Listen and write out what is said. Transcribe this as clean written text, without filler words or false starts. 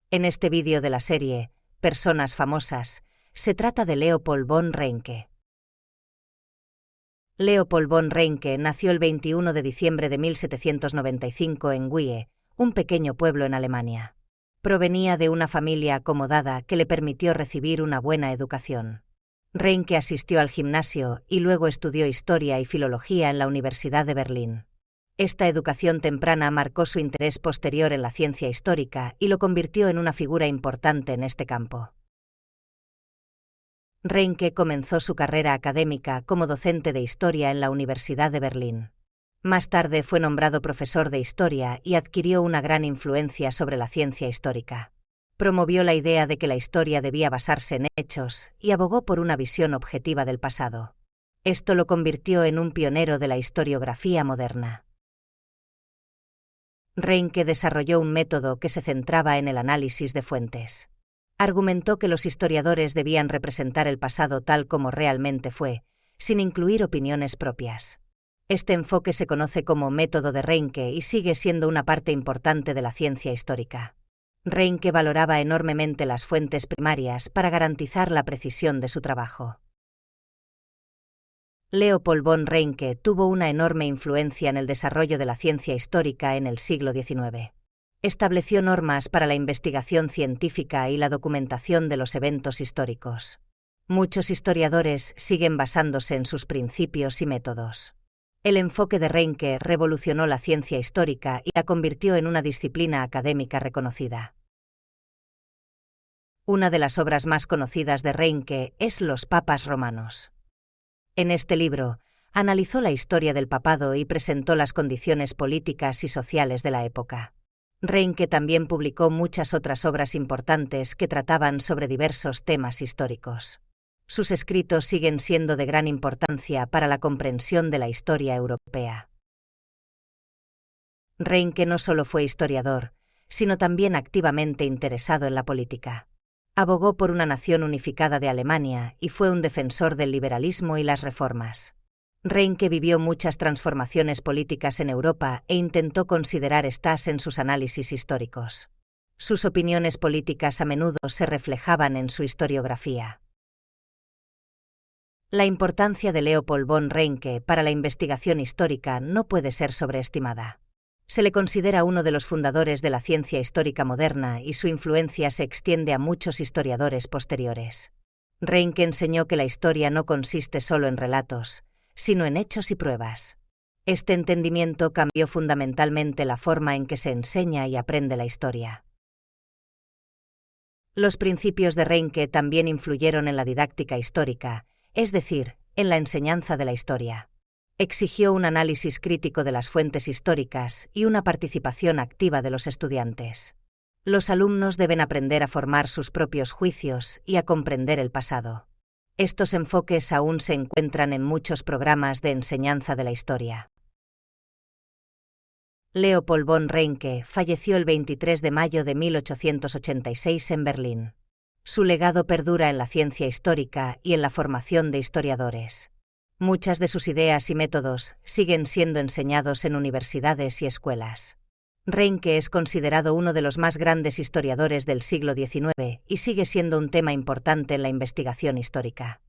En este vídeo de la serie Personas famosas, se trata de Leopold von Ranke. Leopold von Ranke nació el 21 de diciembre de 1795 en Wiehe, un pequeño pueblo en Alemania. Provenía de una familia acomodada que le permitió recibir una buena educación. Ranke asistió al gimnasio y luego estudió historia y filología en la Universidad de Berlín. Esta educación temprana marcó su interés posterior en la ciencia histórica y lo convirtió en una figura importante en este campo. Ranke comenzó su carrera académica como docente de historia en la Universidad de Berlín. Más tarde fue nombrado profesor de historia y adquirió una gran influencia sobre la ciencia histórica. Promovió la idea de que la historia debía basarse en hechos y abogó por una visión objetiva del pasado. Esto lo convirtió en un pionero de la historiografía moderna. Ranke desarrolló un método que se centraba en el análisis de fuentes. Argumentó que los historiadores debían representar el pasado tal como realmente fue, sin incluir opiniones propias. Este enfoque se conoce como método de Ranke y sigue siendo una parte importante de la ciencia histórica. Ranke valoraba enormemente las fuentes primarias para garantizar la precisión de su trabajo. Leopold von Ranke tuvo una enorme influencia en el desarrollo de la ciencia histórica en el siglo XIX. Estableció normas para la investigación científica y la documentación de los eventos históricos. Muchos historiadores siguen basándose en sus principios y métodos. El enfoque de Ranke revolucionó la ciencia histórica y la convirtió en una disciplina académica reconocida. Una de las obras más conocidas de Ranke es Los papas romanos. En este libro, analizó la historia del papado y presentó las condiciones políticas y sociales de la época. Ranke también publicó muchas otras obras importantes que trataban sobre diversos temas históricos. Sus escritos siguen siendo de gran importancia para la comprensión de la historia europea. Ranke no solo fue historiador, sino también activamente interesado en la política. Abogó por una nación unificada de Alemania y fue un defensor del liberalismo y las reformas. Ranke vivió muchas transformaciones políticas en Europa e intentó considerar estas en sus análisis históricos. Sus opiniones políticas a menudo se reflejaban en su historiografía. La importancia de Leopold von Ranke para la investigación histórica no puede ser sobreestimada. Se le considera uno de los fundadores de la ciencia histórica moderna y su influencia se extiende a muchos historiadores posteriores. Ranke enseñó que la historia no consiste solo en relatos, sino en hechos y pruebas. Este entendimiento cambió fundamentalmente la forma en que se enseña y aprende la historia. Los principios de Ranke también influyeron en la didáctica histórica, es decir, en la enseñanza de la historia. Exigió un análisis crítico de las fuentes históricas y una participación activa de los estudiantes. Los alumnos deben aprender a formar sus propios juicios y a comprender el pasado. Estos enfoques aún se encuentran en muchos programas de enseñanza de la historia. Leopold von Ranke falleció el 23 de mayo de 1886 en Berlín. Su legado perdura en la ciencia histórica y en la formación de historiadores. Muchas de sus ideas y métodos siguen siendo enseñados en universidades y escuelas. Ranke es considerado uno de los más grandes historiadores del siglo XIX y sigue siendo un tema importante en la investigación histórica.